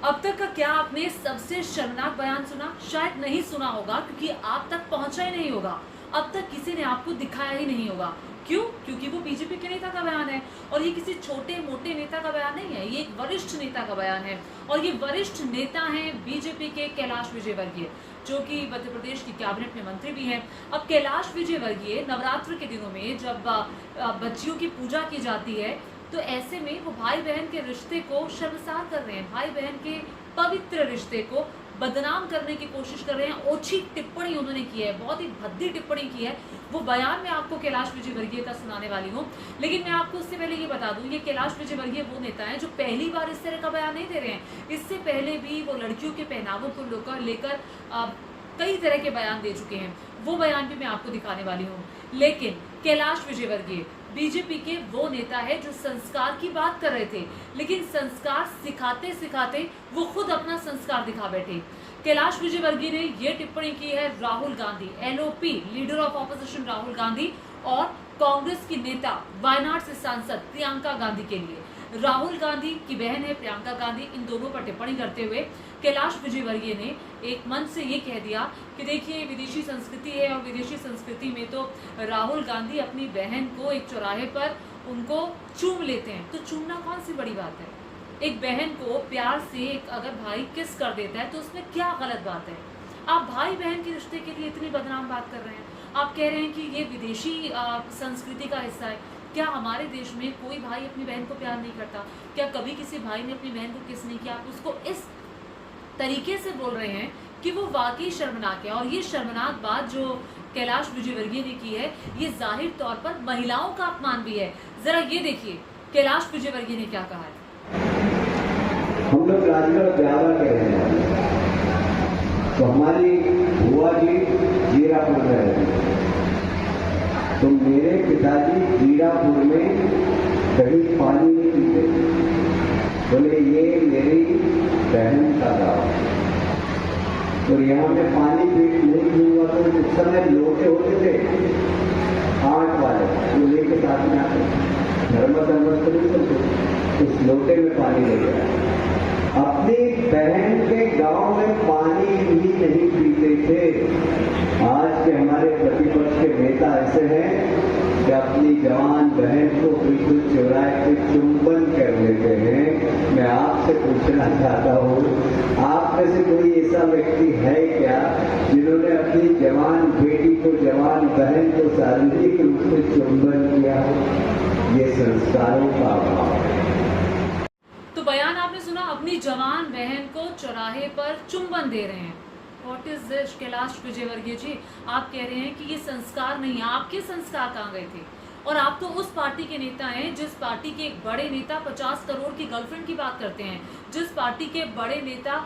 अब तक का क्या आपने सबसे शर्मनाक बयान सुना? शायद नहीं सुना होगा क्योंकि आप तक पहुंचा ही नहीं होगा। अब तक किसी ने आपको दिखाया ही नहीं होगा। क्यों? क्योंकि वो बीजेपी के नेता का बयान है और ये किसी छोटे मोटे नेता का बयान नहीं है, ये एक वरिष्ठ नेता का बयान है। और ये वरिष्ठ नेता हैं बीजेपी के कैलाश विजयवर्गीय, जो कि मध्य प्रदेश की कैबिनेट में मंत्री भी हैं। अब कैलाश विजयवर्गीय नवरात्र के दिनों में जब बच्चियों की पूजा की जाती है तो ऐसे में वो भाई बहन के रिश्ते को शर्मसार कर रहे हैं, भाई बहन के पवित्र रिश्ते को बदनाम करने की कोशिश कर रहे हैं। ओछी टिप्पणी उन्होंने की है, बहुत ही भद्दी टिप्पणी की है। वो बयान मैं आपको कैलाश विजयवर्गीय का सुनाने वाली हूँ, लेकिन मैं आपको उससे पहले ये बता दूं, ये कैलाश विजयवर्गीय वो नेता हैं जो पहली बार इस तरह का बयान नहीं दे रहे हैं। इससे पहले भी वो लड़कियों के पहनावों को लेकर कई तरह के बयान दे चुके हैं। वो बयान भी मैं आपको दिखाने वाली हूँ। लेकिन कैलाश विजयवर्गीय बीजेपी के वो नेता है जो संस्कार की बात कर रहे थे, लेकिन संस्कार सिखाते सिखाते वो खुद अपना संस्कार दिखा बैठे। कैलाश विजयवर्गीय ने ये टिप्पणी की है Rahul Gandhi, LOP leader of opposition Rahul Gandhi और कांग्रेस की नेता वायनाड से सांसद प्रियंका गांधी के लिए। राहुल गांधी की बहन है प्रियंका गांधी, इन दोनों पर टिप्पणी करते हुए कैलाश विजयवर्गीय ने एक मंच से ये कह दिया कि देखिए विदेशी संस्कृति है और विदेशी संस्कृति में तो राहुल गांधी अपनी बहन को एक चौराहे पर उनको चूम लेते हैं, तो चूमना कौन सी बड़ी बात है? एक बहन को प्यार से अगर भाई किस कर देता है तो उसमें क्या गलत बात है? आप भाई बहन के रिश्ते के लिए इतनी बदनाम बात कर रहे हैं। आप कह रहे हैं कि ये विदेशी संस्कृति का हिस्सा है। क्या हमारे देश में कोई भाई अपनी बहन को प्यार नहीं करता? क्या कभी किसी भाई ने अपनी बहन को किस नहीं किया? आप उसको इस तरीके से बोल रहे हैं कि वो वाकई शर्मनाक है। और ये शर्मनाक बात जो कैलाश विजयवर्गीय ने की है, ये जाहिर तौर पर महिलाओं का अपमान भी है। जरा ये देखिए कैलाश विजयवर्गीय ने क्या कहा है। हम लोग राजगढ़ ब्यावर के रहने वाले, तो हमारी बुआ जी जीरापुर में रहती है, तो मेरे पिताजी जीरापुर में कभी पानी नहीं पीते। बोले ये मेरी बहन का गाँव, तो यहाँ पे पानी नहीं पीऊंगा तो उस समय लोटे होते थे 8 वाले, वो लेके साथ में आते धर्मस तो नहीं चलते, उस लोटे में पानी ले गया। अपनी बहन के गांव में पानी भी नहीं पीते थे। आज के हमारे प्रतिपक्ष के नेता ऐसे हैं कि अपनी जवान बहन को बिल्कुल चौराहे पे चुंबन कर लेते हैं। मैं आपसे पूछना चाहता हूँ, आप में से कोई ऐसा व्यक्ति है क्या जिन्होंने अपनी जवान बेटी को, जवान बहन को शारीरिक रूप से चुंबन किया? ये संस्कारों का अभाव है। तो बयान आपने सुना, अपनी जवान बहन को चौराहे पर चुंबन दे रहे हैं। What is this? Kailash Vijayvargiya ji, आप कह रहे हैं कि ये संस्कार नहीं है। आपके संस्कार कहाँ गए थे? और आप तो उस पार्टी के नेता हैं जिस पार्टी के एक बड़े नेता 50 करोड़ की गर्लफ्रेंड की बात करते हैं, जिस पार्टी के बड़े नेता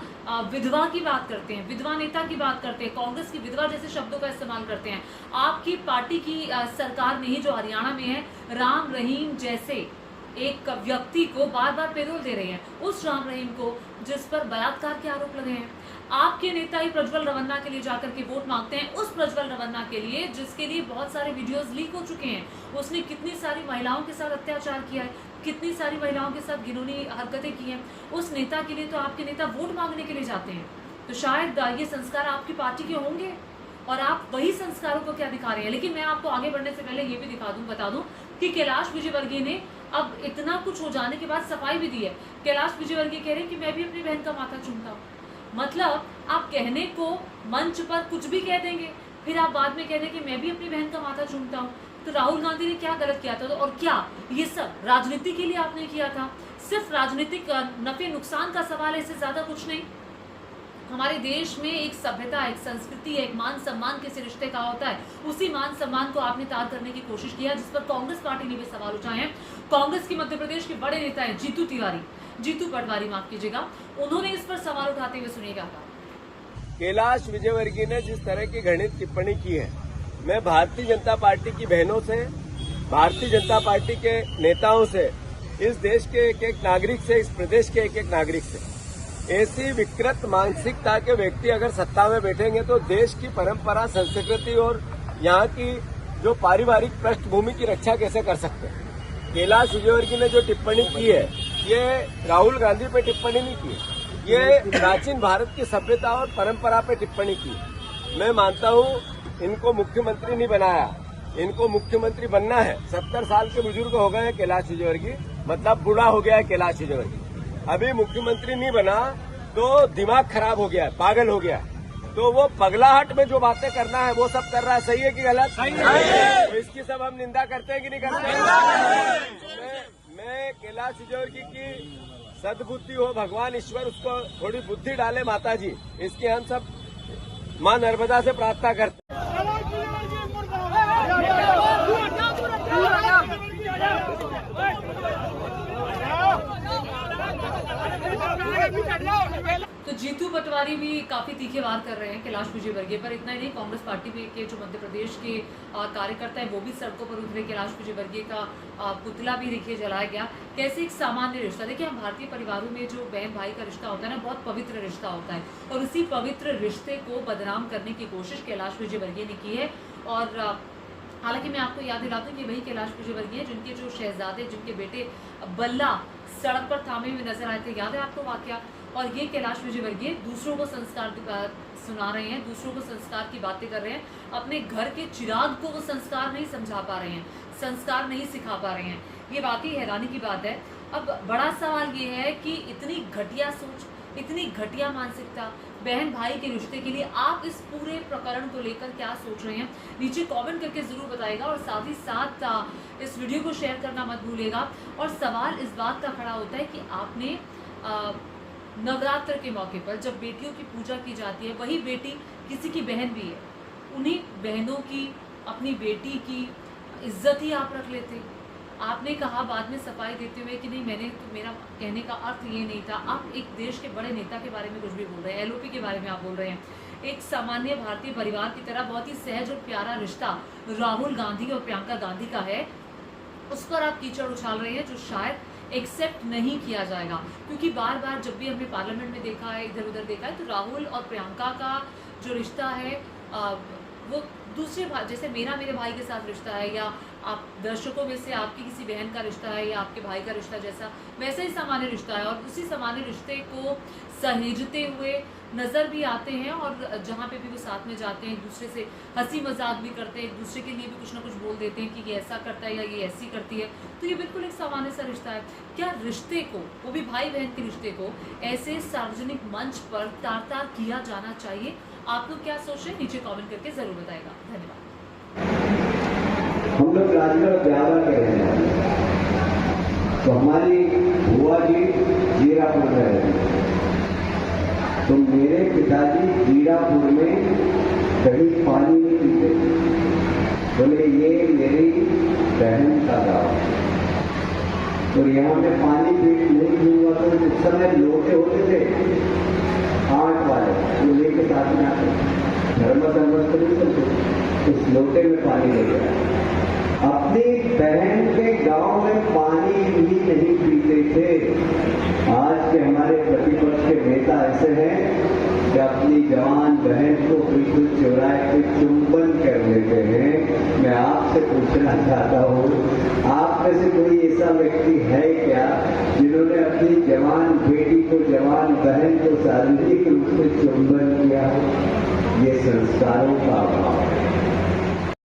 विधवा की बात करते हैं, विधवा नेता की बात करते हैं, कांग्रेस की विधवा जैसे शब्दों का इस्तेमाल करते हैं। आपकी पार्टी की सरकार ने ही, जो हरियाणा में है, राम रहीम जैसे एक व्यक्ति को बार बार पैरोल दे रहे हैं, उस राम रहीम को जिस पर बलात्कार के आरोप लगे हैं। आपके नेता ही प्रज्वल रवन्ना के लिए जाकर के वोट मांगते हैं, उस प्रज्वल रवन्ना के लिए जिसके लिए बहुत सारे वीडियोस लीक हो चुके हैं। उसने कितनी सारी महिलाओं के साथ अत्याचार किया है, कितनी सारी महिलाओं के साथ घिनौनी हरकतें की हैं। उस नेता के लिए तो आपके नेता वोट मांगने के लिए जाते हैं। तो शायद ये संस्कार आपकी पार्टी के होंगे और आप वही संस्कारों को क्या दिखा रहे हैं। लेकिन मैं आपको आगे बढ़ने से पहले ये भी बता दूं कि कैलाश विजयवर्गीय ने अब इतना कुछ हो जाने के बाद सफाई भी दी है। कैलाश विजयवर्गीय कह रहे हैं कि मैं भी अपनी बहन का माथा चूमता हूँ। मतलब आप कहने को मंच पर कुछ भी कह देंगे, फिर आप बाद में कह दें कि मैं भी अपनी बहन का माथा चूमता हूँ। तो राहुल गांधी ने क्या गलत किया था? और क्या ये सब राजनीति के लिए आपने किया था? सिर्फ राजनीतिक नफे नुकसान का सवाल है, इससे ज्यादा कुछ नहीं। हमारे देश में एक सभ्यता, एक संस्कृति, एक मान सम्मान किसी रिश्ते का होता है, उसी मान सम्मान को आपने तार करने की कोशिश किया, जिस पर कांग्रेस पार्टी ने भी सवाल उठाए हैं। कांग्रेस की मध्य प्रदेश के बड़े नेता हैं जीतू पटवारी, माफ कीजिएगा, उन्होंने इस पर सवाल उठाते हुए सुनिएगा। कैलाश विजयवर्गीय ने जिस तरह की घृणित टिप्पणी की है, मैं भारतीय जनता पार्टी की बहनों से, भारतीय जनता पार्टी के नेताओं से, इस देश के एक एक नागरिक से, इस प्रदेश के एक एक नागरिक से, ऐसी विकृत मानसिकता के व्यक्ति अगर सत्ता में बैठेंगे तो देश की परंपरा, संस्कृति और यहाँ की जो पारिवारिक पृष्ठभूमि की रक्षा कैसे कर सकते हैं। कैलाश विजयवर्गीय ने जो टिप्पणी की है, ये राहुल गांधी पे टिप्पणी नहीं की है, ये प्राचीन भारत की सभ्यता और परंपरा पे टिप्पणी की। मैं मानता हूँ इनको मुख्यमंत्री नहीं बनाया, इनको मुख्यमंत्री बनना है। 70 साल के बुजुर्ग हो गए हैं कैलाश विजयवर्गीय, मतलब बूढ़ा हो गया है कैलाश विजयवर्गीय। अभी मुख्यमंत्री नहीं बना तो दिमाग खराब हो गया है, पागल हो गया है। तो वो पगलाहट में जो बातें करना है वो सब कर रहा है। सही है कि गलत? सही है। तो इसकी सब हम निंदा करते हैं कि नहीं करते? मैं कैलाश विजयवर्गीय की सद्बुद्धि हो, भगवान ईश्वर उसको थोड़ी बुद्धि डाले माता जी, इसकी हम सब मां नर्मदा से प्रार्थना करते हैं। तो जीतू पटवारी भी काफी तीखे वार कर रहे हैं कैलाश विजयवर्गीय पर। इतना ही नहीं, कांग्रेस पार्टी के जो मध्य प्रदेश के कार्यकर्ता है वो भी सड़कों पर उतरे। कैलाश विजयवर्गीय का पुतला भी देखिए जलाया गया। कैसे एक सामान्य रिश्ता, देखिए हम भारतीय परिवारों में जो बहन भाई का रिश्ता होता है ना, बहुत पवित्र रिश्ता होता है, और उसी पवित्र रिश्ते को बदनाम करने की कोशिश कैलाश विजयवर्गीय ने की है। और हालांकि मैं आपको याद दिलाता हूँ कि वही कैलाश विजयवर्गीय जिनके जो शहजादे, जिनके बेटे बल्ला सड़क पर थामे हुए नजर आए थे, याद है आपको वाकया? और ये कैलाश विजयवर्गीय दूसरों को संस्कार सुना रहे हैं, दूसरों को संस्कार की बातें कर रहे हैं। अपने घर के चिराग को वो संस्कार नहीं समझा पा रहे हैं, संस्कार नहीं सिखा पा रहे हैं। ये वाकई हैरानी की बात है। अब बड़ा सवाल ये है कि इतनी घटिया सोच, इतनी घटिया मानसिकता बहन भाई के रिश्ते के लिए, आप इस पूरे प्रकरण को लेकर क्या सोच रहे हैं? नीचे कमेंट करके जरूर बताइएगा, और साथ ही साथ इस वीडियो को शेयर करना मत भूलिएगा। और सवाल इस बात का खड़ा होता है कि आपने नवरात्र के मौके पर जब बेटियों की पूजा की जाती है, वही बेटी किसी की बहन भी है, उन्हीं बहनों की, अपनी बेटी की इज्जत ही आप रख लेते। आपने कहा बाद में सफाई देते हुए कि नहीं, मैंने तो, मेरा कहने का अर्थ ये नहीं था। आप एक देश के बड़े नेता के बारे में कुछ भी बोल रहे हैं, एलओपी के बारे में आप बोल रहे हैं। एक सामान्य भारतीय परिवार की तरह बहुत ही सहज और प्यारा रिश्ता राहुल गांधी और प्रियंका गांधी का है, उस पर आप कीचड़ उछाल रहे हैं, जो शायद एक्सेप्ट नहीं किया जाएगा। क्योंकि बार बार जब भी हमने पार्लियामेंट में देखा है, इधर उधर देखा है, तो राहुल और प्रियंका का जो रिश्ता है वो दूसरे जैसे मेरा मेरे भाई के साथ रिश्ता है, या आप दर्शकों में से आपकी किसी बहन का रिश्ता है, या आपके भाई का रिश्ता, जैसा वैसा ही सामान्य रिश्ता है। और उसी सामान्य रिश्ते को सहेजते हुए नज़र भी आते हैं, और जहाँ पे भी वो साथ में जाते हैं एक दूसरे से हंसी मजाक भी करते हैं, एक दूसरे के लिए भी कुछ ना कुछ बोल देते हैं कि ये ऐसा करता है या ये ऐसी करती है। तो ये बिल्कुल एक सामान्य सा रिश्ता है। क्या रिश्ते को, वो भी भाई बहन के रिश्ते को, ऐसे सार्वजनिक मंच पर तार-तार किया जाना चाहिए? आप लोग क्या सोच रहे हैं? नीचे कमेंट करके जरूर बताएगा। धन्यवाद। हम लोग राजगढ़ ब्यावर के रहने वाले, तो हमारी बुआ जी जीरापुर में रहती, तो मेरे पिताजी जीरापुर में कभी पानी नहीं पीते। बोले ये मेरी बहन का गाँव, और यहाँ पे पानी नहीं पीऊंगा तो उस समय लोटे होते थे 8 वाले, वो लेके साथ में आते, धर्मस तो नहीं चलते, उस लोटे में पानी ले गया। अपनी बहन के गांव में पानी भी नहीं पीते थे। आज के हमारे प्रतिपक्ष के नेता ऐसे हैं कि अपनी जवान बहन को बिल्कुल चुराए के चुंबन कर लेते हैं। मैं आपसे पूछना चाहता हूँ, आप में से कोई ऐसा व्यक्ति है क्या जिन्होंने अपनी जवान बेटी को, जवान बहन को सार्वजनिक रूप से चुंबन किया? ये संस्कारों का अभाव है।